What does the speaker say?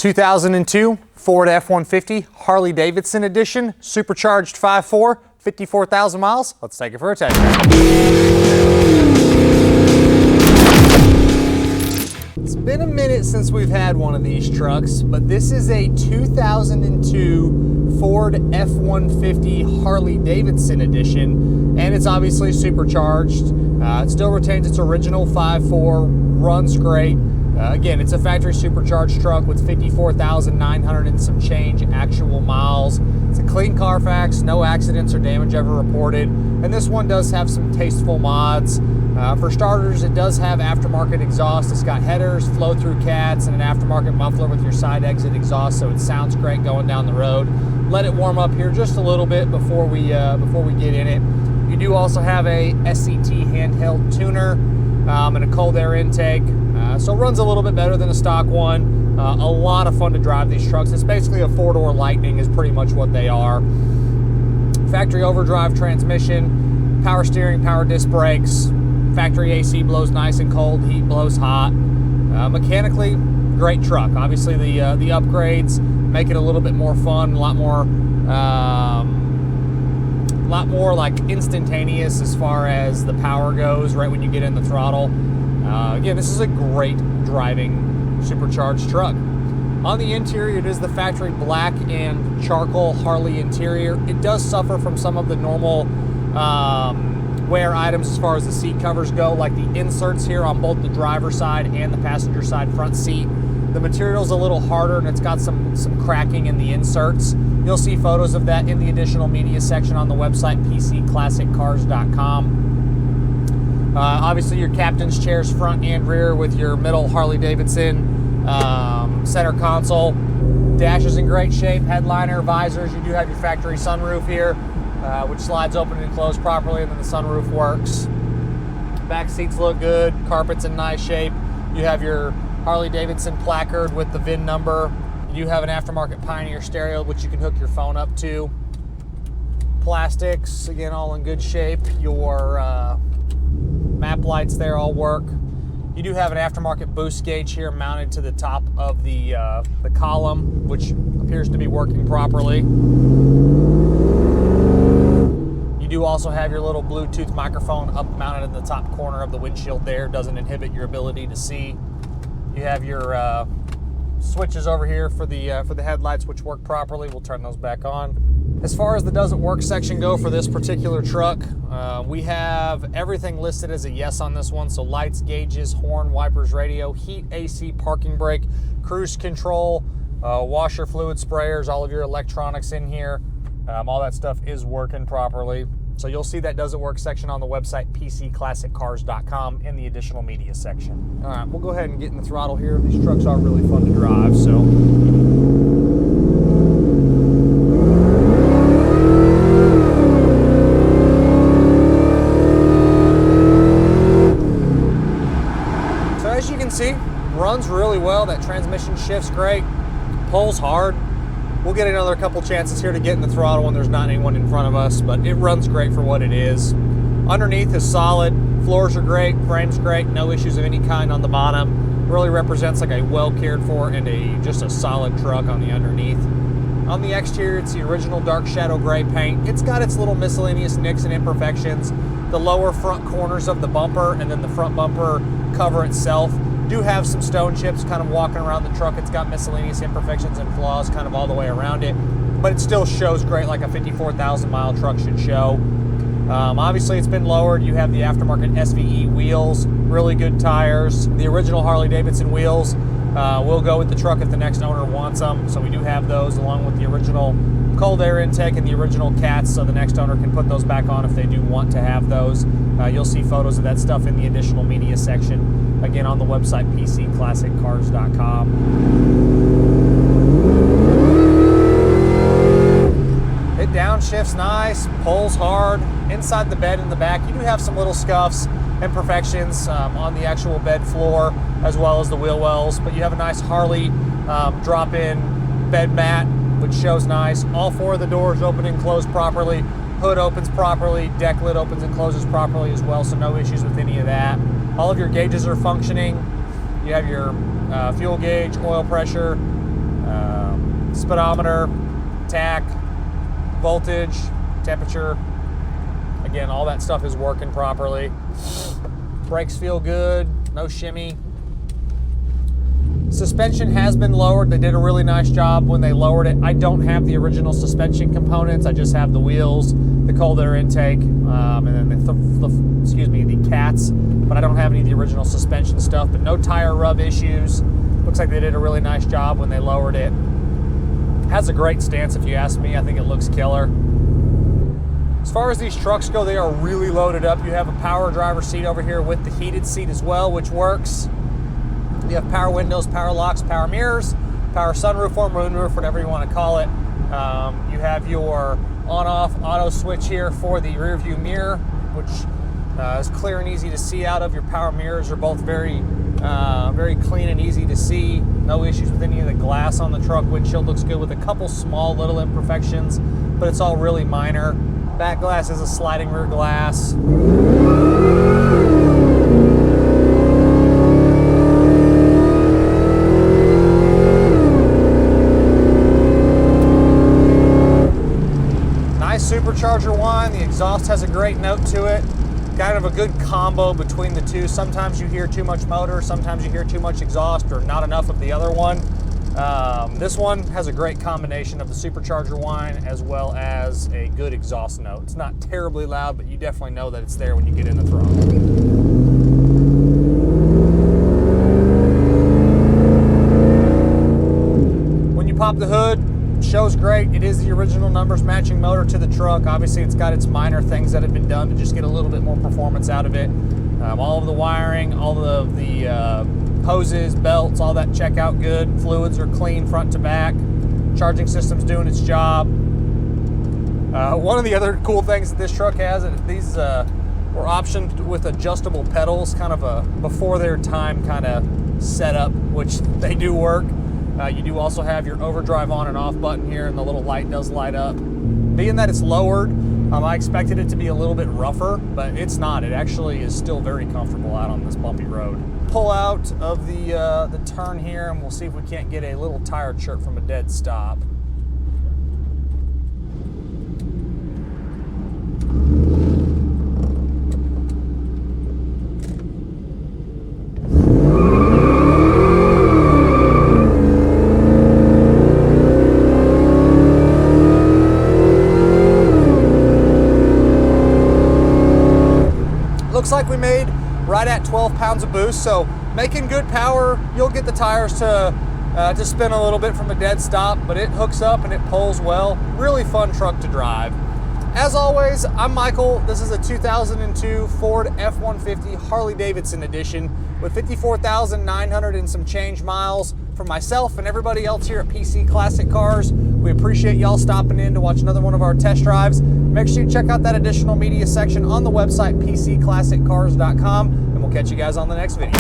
2002 Ford F-150 Harley Davidson edition, Supercharged 5.4, 54,000 miles. Let's take it for a test drive. It's been a minute since we've had one of these trucks, but this is a 2002 Ford F-150 Harley Davidson edition, and it's obviously supercharged. It still retains its original 5.4, runs great. Again, it's a factory supercharged truck with 54,900 and some change actual miles. It's a clean Carfax, no accidents or damage ever reported. And this one does have some tasteful mods. For starters, it does have aftermarket exhaust. It's got headers, flow-through cats, and an aftermarket muffler with your side exit exhaust, so it sounds great going down the road. Let it warm up here just a little bit before we get in it. You do also have a SCT handheld tuner and a cold air intake. So it runs a little bit better than a stock one. A lot of fun to drive these trucks. It's basically a four-door Lightning is pretty much what they are. Factory overdrive transmission, power steering, power disc brakes. Factory AC blows nice and cold, heat blows hot. Mechanically, great truck. Obviously the upgrades make it a little bit more fun, a lot more like instantaneous as far as the power goes right when you get in the throttle. Again, this is a great driving supercharged truck. On the interior, it is the factory black and charcoal Harley interior. It does suffer from some of the normal wear items as far as the seat covers go, like the inserts here on both the driver's side and the passenger side front seat. The material's a little harder and it's got some cracking in the inserts. You'll see photos of that in the additional media section on the website, pcclassiccars.com. Obviously your captain's chairs front and rear with your middle Harley Davidson center console. Dash is in great shape, headliner, visors. You do have your factory sunroof here, which slides open and closed properly, and then the sunroof works. Back seats look good, carpet's in nice shape. You have your Harley Davidson placard with the VIN number. You do have an Aftermarket Pioneer stereo, which you can hook your phone up to. Plastics, again, all in good shape. Your map lights there all work. You do have an aftermarket boost gauge here mounted to the top of the column, which appears to be working properly. You do also have your little Bluetooth microphone up mounted in the top corner of the windshield there. Doesn't inhibit your ability to see. You have your switches over here for the headlights, which work properly. We'll turn those back on. As far as the doesn't work section go for this particular truck, we have everything listed as a yes on this one. So lights, gauges, horn, wipers, radio, heat, AC, parking brake, cruise control, washer fluid sprayers, all of your electronics in here. All that stuff is working properly. So you'll see that doesn't work section on the website, pcclassiccars.com, in the additional media section. All right, we'll go ahead and get in the throttle here. These trucks are really fun to drive, so. So as you can see, runs really well. That transmission shifts great, pulls hard. We'll get another couple chances here to get in the throttle when there's not anyone in front of us, but it runs great for what it is. Underneath is solid, floors are great, frame's great, no issues of any kind on the bottom. Really represents like a well cared for and just a solid truck on the underneath. On the exterior, it's the original dark shadow gray paint. It's got its little miscellaneous nicks and imperfections. The lower front corners of the bumper and then the front bumper cover itself do have some stone chips kind of walking around the truck. It's got miscellaneous imperfections and flaws kind of all the way around it, but it still shows great like a 54,000 mile truck should show. Obviously it's been lowered. You have the aftermarket SVE wheels, really good tires. The original Harley Davidson wheels will go with the truck if the next owner wants them, so we do have those along with the original cold air intake and the original cats, so the next owner can put those back on if they do want to have those. You'll see photos of that stuff in the additional media section, again on the website, pcclassiccars.com. It downshifts nice, pulls hard. Inside the bed in the back, you do have some little scuffs, imperfections on the actual bed floor as well as the wheel wells, but you have a nice Harley drop-in bed mat, which shows nice. All four of the doors open and close properly. Hood opens properly, deck lid opens and closes properly as well, so no issues with any of that. All of your gauges are functioning. You have your fuel gauge, oil pressure, speedometer, tach, voltage, temperature. Again, all that stuff is working properly. Brakes feel good, no shimmy. Suspension has been lowered. They did a really nice job when they lowered it. I don't have the original suspension components. I just have the wheels, the cold air intake, and then the cats. But I don't have any of the original suspension stuff. But no tire rub issues. Looks like they did a really nice job when they lowered it. Has a great stance, if you ask me. I think it looks killer. As far as these trucks go, they are really loaded up. You have a power driver seat over here with the heated seat as well, which works. You have power windows, power locks, power mirrors, power sunroof or moonroof, whatever you want to call it. You have your on-off auto switch here for the rear view mirror, which is clear and easy to see out of. Your power mirrors are both very clean and easy to see. No issues with any of the glass on the truck. Windshield looks good with a couple small little imperfections, but it's all really minor. Back glass is a sliding rear glass. Supercharger one. The exhaust has a great note to it. Kind of a good combo between the two. Sometimes you hear too much motor, sometimes you hear too much exhaust or not enough of the other one. This one has a great combination of the Supercharger whine as well as a good exhaust note. It's not terribly loud, but you definitely know that it's there when you get in the throttle. When you pop the hood, shows great. It is the original numbers matching motor to the truck. Obviously, it's got its minor things that have been done to just get a little bit more performance out of it. All of the wiring, all of the hoses, belts, all that check out good. Fluids are clean front to back. Charging system's doing its job. One of the other cool things that this truck has, these were optioned with adjustable pedals, kind of a before their time kind of setup, which they do work. You do also have your overdrive on and off button here, and the little light does light up. Being that it's lowered, I expected it to be a little bit rougher, but it's not. It actually is still very comfortable out on this bumpy road. Pull out of the turn here, and we'll see if we can't get a little tire chirp from a dead stop. Looks like we made right at 12 pounds of boost, so making good power. You'll get the tires to spin a little bit from a dead stop, but it hooks up and it pulls well. Really fun truck to drive. As always, I'm Michael. This is a 2002 Ford F-150 Harley Davidson edition with 54,900 and some change miles. For myself and everybody else here at PC Classic Cars, we appreciate y'all stopping in to watch another one of our test drives. Make sure you check out that additional media section on the website, pcclassiccars.com, and we'll catch you guys on the next video.